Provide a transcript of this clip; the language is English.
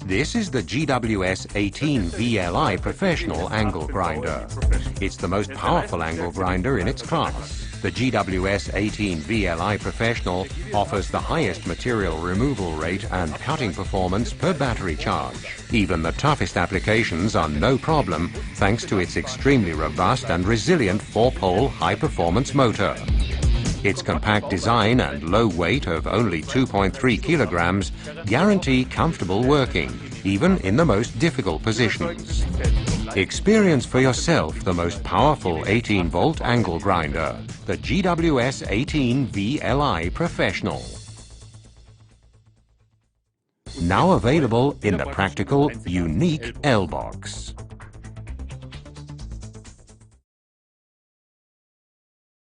This is the GWS 18 VLI Professional Angle Grinder. It's the most powerful angle grinder in its class. The GWS 18 VLI Professional offers the highest material removal rate and cutting performance per battery charge. Even the toughest applications are no problem thanks to its extremely robust and resilient 4-pole high-performance motor. Its compact design and low weight of only 2.3 kilograms guarantee comfortable working, even in the most difficult positions. Experience for yourself the most powerful 18-volt angle grinder, the GWS 18 VLI Professional. Now available in the practical, unique L-Box.